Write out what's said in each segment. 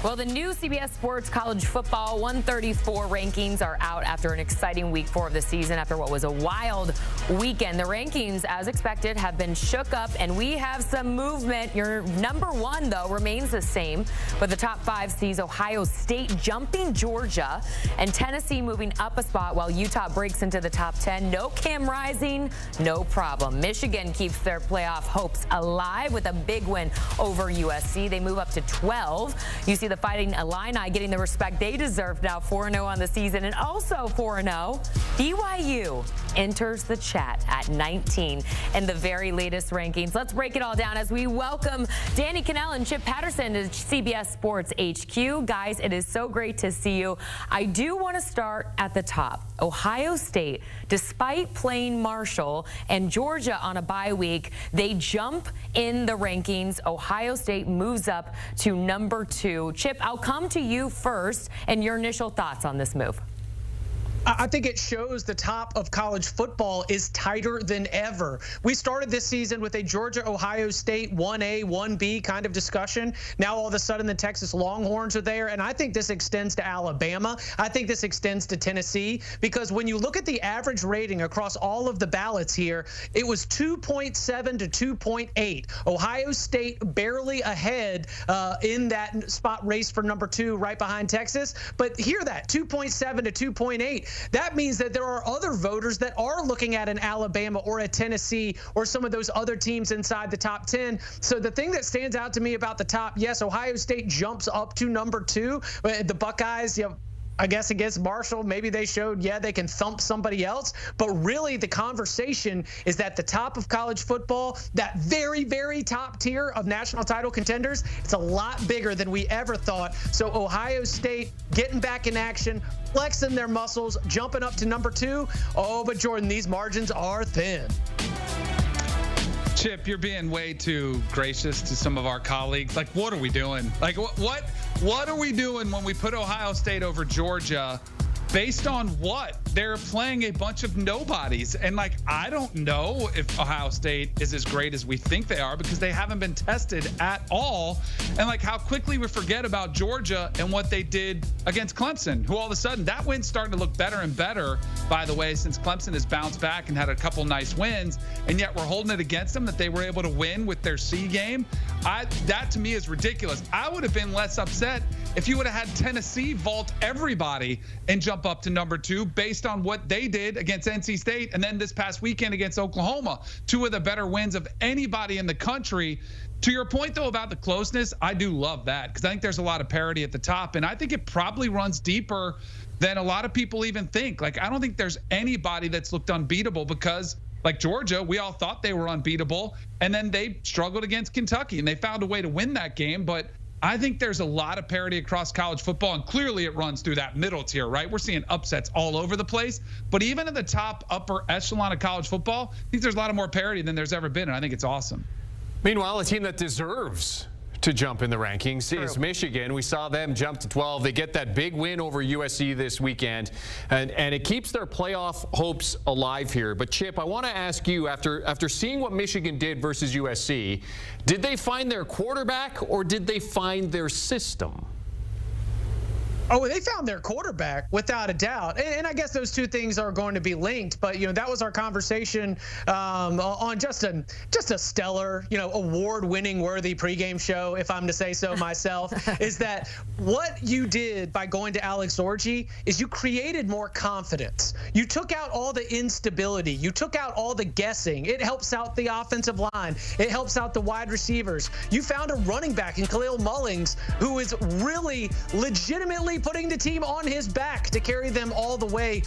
Well, the new CBS Sports College Football 134 rankings are out after an exciting week 4 of the season after what was a wild weekend. The rankings, as expected, have been shook up, and we have some movement. Your number 1, though, remains the same, but the top 5 sees Ohio State jumping Georgia and Tennessee moving up a spot while Utah breaks into the top 10. No Cam Rising, no problem. Michigan keeps their playoff hopes alive with a big win over USC. They move up to 12. You see the Fighting Illini getting the respect they deserve now, 4-0 on the season, and also 4-0. BYU enters the chat at 19 in the very latest rankings. Let's break it all down as we welcome Danny Kanell and Chip Patterson to CBS Sports HQ. Guys, it is so great to see you. I do want to start at the top. Ohio State, despite playing Marshall and Georgia on a bye week, they jump in the rankings. Ohio State moves up to number 2. Chip, I'll come to you first and your initial thoughts on this move. I think it shows the top of college football is tighter than ever. We started this season with a Georgia-Ohio State 1A, 1B kind of discussion. Now all of a sudden the Texas Longhorns are there, and I think this extends to Alabama. I think this extends to Tennessee, because when you look at the average rating across all of the ballots here, it was 2.7 to 2.8. Ohio State barely ahead in that spot race for number 2 right behind Texas. But hear that, 2.7 to 2.8. That means that there are other voters that are looking at an Alabama or a Tennessee or some of those other teams inside the top 10. So the thing that stands out to me about the top, yes, Ohio State jumps up to number 2. The Buckeyes, I guess against Marshall, maybe they showed, they can thump somebody else. But really the conversation is that the top of college football, that very, very top tier of national title contenders, it's a lot bigger than we ever thought. So Ohio State getting back in action, flexing their muscles, jumping up to number 2. Oh, but Jordan, these margins are thin. Chip, you're being way too gracious to some of our colleagues. Like, what are we doing? Like, what are we doing when we put Ohio State over Georgia? Based on what? They're playing a bunch of nobodies. And, like, I don't know if Ohio State is as great as we think they are because they haven't been tested at all. And, like, how quickly we forget about Georgia and what they did against Clemson, who all of a sudden that win's starting to look better and better, by the way, since Clemson has bounced back and had a couple nice wins. And yet we're holding it against them that they were able to win with their C game. That, to me, is ridiculous. I would have been less upset if you would have had Tennessee vault everybody and jump up to number 2 based on what they did against NC State and then this past weekend against Oklahoma, 2 of the better wins of anybody in the country. To your point, though, about the closeness, I do love that because I think there's a lot of parity at the top, and I think it probably runs deeper than a lot of people even think. Like, I don't think there's anybody that's looked unbeatable because, like Georgia, we all thought they were unbeatable, and then they struggled against Kentucky, and they found a way to win that game. But I think there's a lot of parity across college football, and clearly it runs through that middle tier, right? We're seeing upsets all over the place. But even in the top upper echelon of college football, I think there's a lot of more parity than there's ever been, and I think it's awesome. Meanwhile, a team that deserves to jump in the rankings is Michigan. We saw them jump to 12. They get that big win over USC this weekend, and it keeps their playoff hopes alive here. But Chip, I want to ask you, after seeing what Michigan did versus USC, did they find their quarterback or did they find their system? Oh, they found their quarterback without a doubt. And I guess those two things are going to be linked. But, that was our conversation on just a stellar, award-winning worthy pregame show, if I'm to say so myself, is that what you did by going to Alex Orji is you created more confidence. You took out all the instability. You took out all the guessing. It helps out the offensive line. It helps out the wide receivers. You found a running back in Khalil Mullings who is really legitimately putting the team on his back to carry them all the way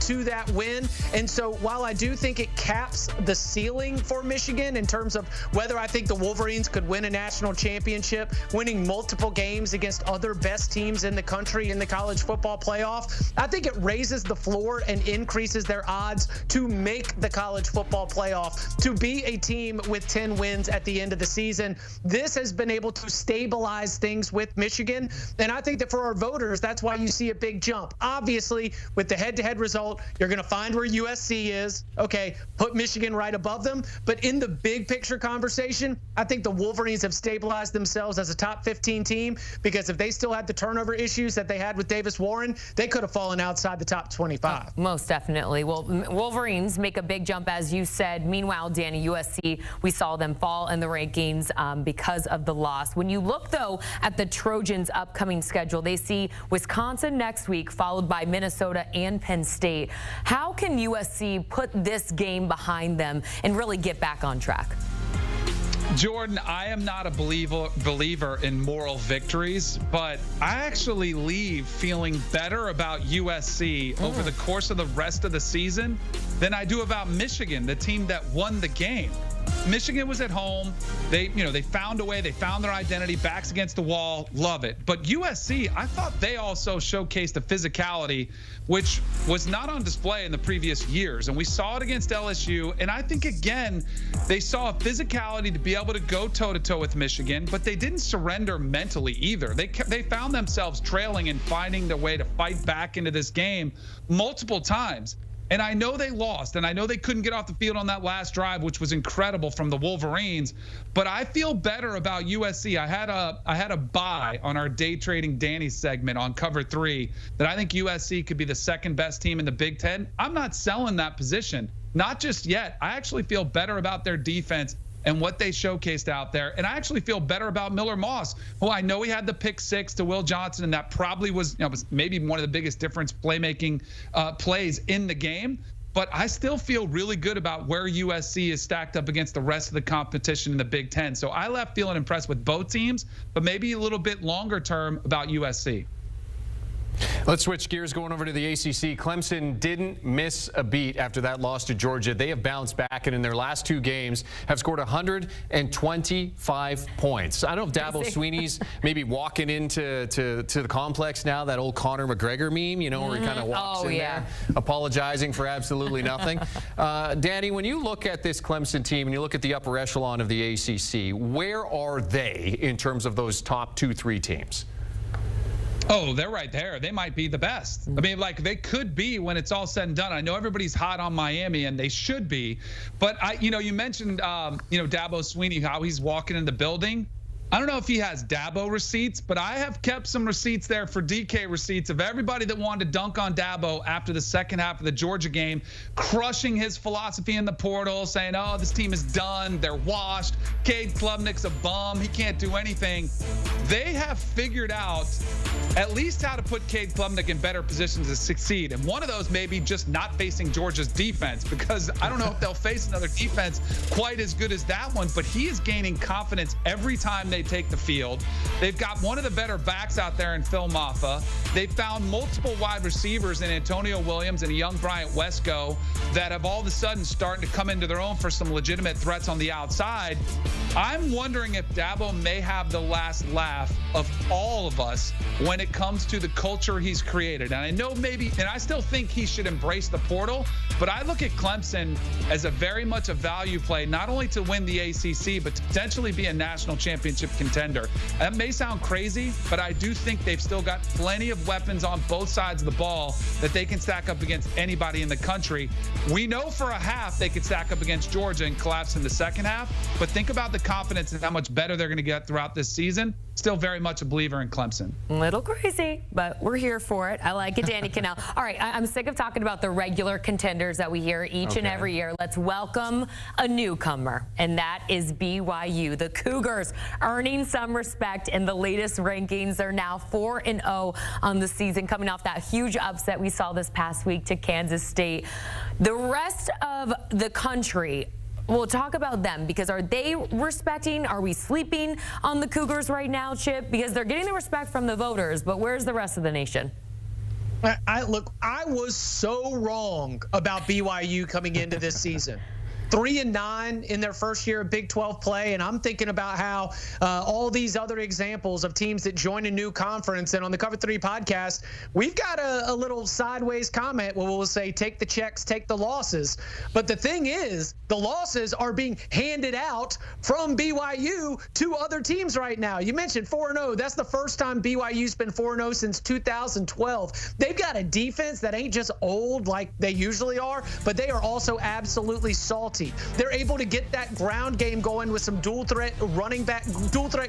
to that win. And so while I do think it caps the ceiling for Michigan in terms of whether I think the Wolverines could win a national championship, winning multiple games against other best teams in the country in the college football playoff, I think it raises the floor and increases their odds to make the college football playoff, to be a team with 10 wins at the end of the season. This has been able to stabilize things with Michigan. And I think that for our voters, numbers. That's why you see a big jump. Obviously, with the head-to-head result, you're going to find where USC is. Okay, put Michigan right above them. But in the big picture conversation, I think the Wolverines have stabilized themselves as a top 15 team, because if they still had the turnover issues that they had with Davis Warren, they could have fallen outside the top 25. Most definitely. Well, Wolverines make a big jump, as you said. Meanwhile, Danny, USC, we saw them fall in the rankings because of the loss. When you look, though, at the Trojans' upcoming schedule, they see Wisconsin next week, followed by Minnesota and Penn State. How can USC put this game behind them and really get back on track? Jordan, I am not a believer in moral victories, but I actually leave feeling better about USC over the course of the rest of the season than I do about Michigan, the team that won the game. Michigan was at home. They found a way. They found their identity. Backs against the wall. Love it. But USC, I thought they also showcased a physicality which was not on display in the previous years. And we saw it against LSU. And I think, again, they saw a physicality to be able to go toe-to-toe with Michigan, but they didn't surrender mentally either. They found themselves trailing and finding their way to fight back into this game multiple times. And I know they lost, and I know they couldn't get off the field on that last drive, which was incredible from the Wolverines. But I feel better about USC. I had a buy on our day trading Danny segment on Cover 3 that I think USC could be the second best team in the Big Ten. I'm not selling that position, not just yet. I actually feel better about their defense and what they showcased out there. And I actually feel better about Miller Moss, who I know he had the pick 6 to Will Johnson, and that probably was maybe one of the biggest difference playmaking plays in the game. But I still feel really good about where USC is stacked up against the rest of the competition in the Big Ten. So I left feeling impressed with both teams, but maybe a little bit longer term about USC. Let's switch gears, going over to the ACC. Clemson didn't miss a beat after that loss to Georgia. They have bounced back, and in their last 2 games have scored 125 points. I don't know if Dabo Swinney's maybe walking into the complex now, that old Conor McGregor meme, where he kind of walks in there apologizing for absolutely nothing. Danny, when you look at this Clemson team and you look at the upper echelon of the ACC, where are they in terms of those top 2-3 teams? Oh, they're right there. They might be the best. I mean, they could be when it's all said and done. I know everybody's hot on Miami, and they should be. But you mentioned, Dabo Swinney, how he's walking in the building. I don't know if he has Dabo receipts, but I have kept some receipts there for DK receipts of everybody that wanted to dunk on Dabo after the second half of the Georgia game, crushing his philosophy in the portal, saying, oh, this team is done. They're washed. Cade Klubnik's a bum. He can't do anything. They have figured out at least how to put Cade Klubnik in better positions to succeed. And one of those may be just not facing Georgia's defense, because I don't know if they'll face another defense quite as good as that one, but he is gaining confidence every time they take the field. They've got one of the better backs out there in Phil Maffa. They've found multiple wide receivers in Antonio Williams and a young Bryant Wesco that have all of a sudden starting to come into their own for some legitimate threats on the outside. I'm wondering if Dabo may have the last laugh of all of us when it comes to the culture he's created. And I know and I still think he should embrace the portal, but I look at Clemson as very much a value play, not only to win the ACC, but to potentially be a national championship contender. That may sound crazy, but I do think they've still got plenty of weapons on both sides of the ball that they can stack up against anybody in the country. We know for a half they could stack up against Georgia and collapse in the second half, but think about the confidence and how much better they're going to get throughout this season. Still very much a believer in Clemson. A little crazy, but we're here for it. I like it, Danny Kanell. All right, I'm sick of talking about the regular contenders that we hear each and every year. Let's welcome a newcomer, and that is BYU. The Cougars earning some respect in the latest rankings. They're now 4-0 on the season, coming off that huge upset we saw this past week to Kansas State. The rest of the country, we'll talk about them, because are they respecting? Are we sleeping on the Cougars right now, Chip? Because they're getting the respect from the voters, but where's the rest of the nation? I was so wrong about BYU coming into this season. 3-9 in their first year of Big 12 play, and I'm thinking about how all these other examples of teams that join a new conference. And on the Cover 3 podcast, we've got a little sideways comment where we'll say, take the checks, take the losses. But the thing is, the losses are being handed out from BYU to other teams right now. You mentioned 4-0. That's the first time BYU's been 4-0 since 2012. They've got a defense that ain't just old like they usually are, but they are also absolutely salty. They're able to get that ground game going with some dual threat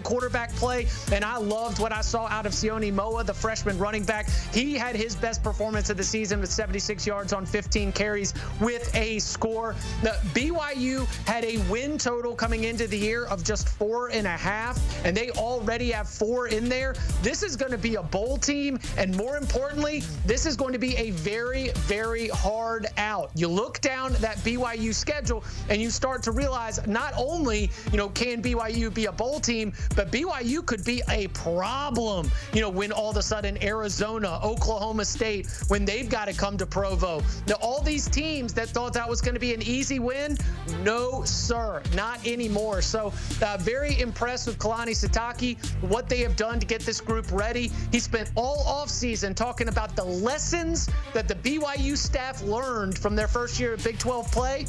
quarterback play. And I loved what I saw out of Sione Moa, the freshman running back. He had his best performance of the season with 76 yards on 15 carries with a score. The BYU had a win total coming into the year of just 4.5, and they already have 4 in there. This is going to be a bowl team, and more importantly, this is going to be a very, very hard out. You look down that BYU schedule, and you start to realize not only, can BYU be a bowl team, but BYU could be a problem, when all of a sudden Arizona, Oklahoma State, when they've got to come to Provo. Now, all these teams that thought that was going to be an easy win, no, sir, not anymore. So very impressed with Kalani Sitake, what they have done to get this group ready. He spent all offseason talking about the lessons that the BYU staff learned from their first year of Big 12 play.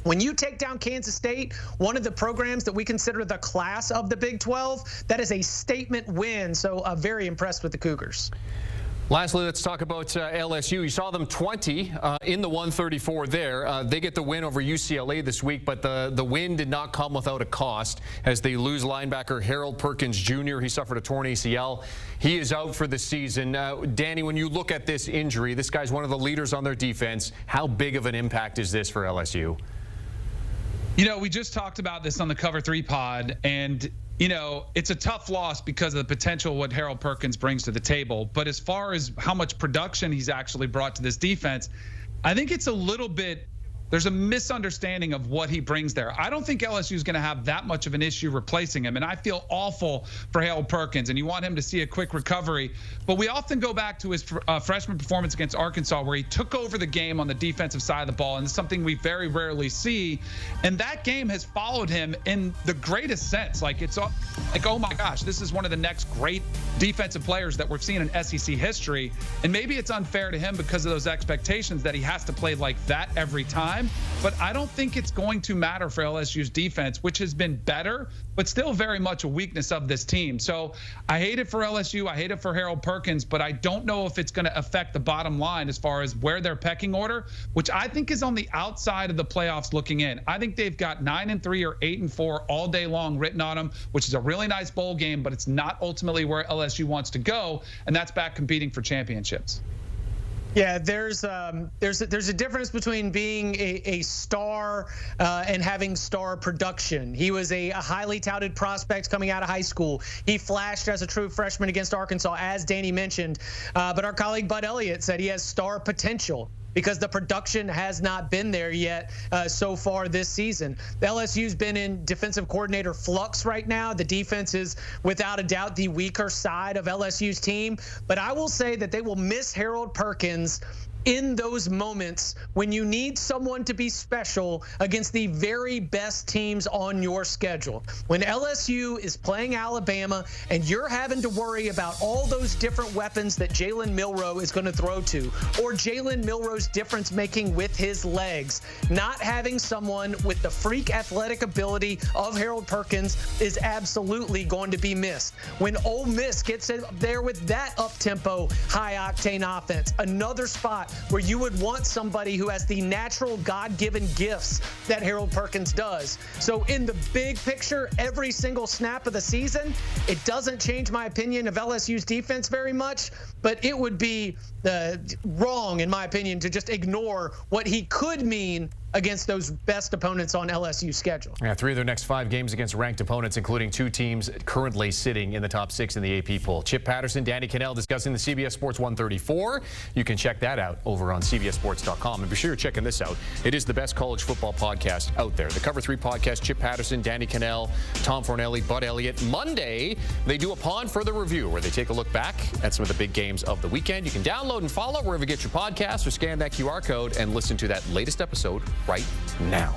When you take down Kansas State, one of the programs that we consider the class of the Big 12, that is a statement win. So very impressed with the Cougars. Lastly, let's talk about LSU. You saw them 20 in the 134 there. They get the win over UCLA this week, but the win did not come without a cost as they lose linebacker Harold Perkins Jr. He suffered a torn ACL. He is out for the season. Danny, when you look at this injury, this guy's one of the leaders on their defense. How big of an impact is this for LSU? We just talked about this on the Cover 3 pod, and it's a tough loss because of the potential what Harold Perkins brings to the table. But as far as how much production he's actually brought to this defense, I think it's a little bit, there's a misunderstanding of what he brings there. I don't think LSU is going to have that much of an issue replacing him. And I feel awful for Harold Perkins, and you want him to see a quick recovery. But we often go back to his freshman performance against Arkansas, where he took over the game on the defensive side of the ball. And it's something we very rarely see. And that game has followed him in the greatest sense. It's like, oh my gosh, this is one of the next great defensive players that we've seen in SEC history. And maybe it's unfair to him because of those expectations that he has to play like that every time. But I don't think it's going to matter for LSU's defense, which has been better, but still very much a weakness of this team. So I hate it for LSU. I hate it for Harold Perkins, but I don't know if it's going to affect the bottom line as far as where their pecking order, which I think is on the outside of the playoffs looking in. I think they've got 9-3 or 8-4 all day long written on them, which is a really nice bowl game, but it's not ultimately where LSU wants to go, and that's back competing for championships. Yeah, there's a difference between being a star and having star production. He was a highly touted prospect coming out of high school. He flashed as a true freshman against Arkansas, as Danny mentioned. But our colleague Bud Elliott said he has star potential, because the production has not been there yet so far this season. The LSU's been in defensive coordinator flux right now. The defense is without a doubt the weaker side of LSU's team. But I will say that they will miss Harold Perkins in those moments when you need someone to be special against the very best teams on your schedule. When LSU is playing Alabama and you're having to worry about all those different weapons that Jalen Milroe is going to throw to, or Jalen Milroe's difference making with his legs, not having someone with the freak athletic ability of Harold Perkins is absolutely going to be missed. When Ole Miss gets there with that up-tempo, high-octane offense, another spot where you would want somebody who has the natural God-given gifts that Harold Perkins does. So in the big picture, every single snap of the season, it doesn't change my opinion of LSU's defense very much, but it would be wrong, in my opinion, to just ignore what he could mean against those best opponents on LSU's schedule. Yeah, 3 of their next 5 games against ranked opponents, including 2 teams currently sitting in the top 6 in the AP poll. Chip Patterson, Danny Kanell discussing the CBS Sports 134. You can check that out over on CBSSports.com. And be sure you're checking this out. It is the best college football podcast out there. The Cover 3 podcast, Chip Patterson, Danny Kanell, Tom Fornelli, Bud Elliott. Monday, they do a Pond Further review where they take a look back at some of the big games of the weekend. You can download and follow wherever you get your podcasts or scan that QR code and listen to that latest episode right now.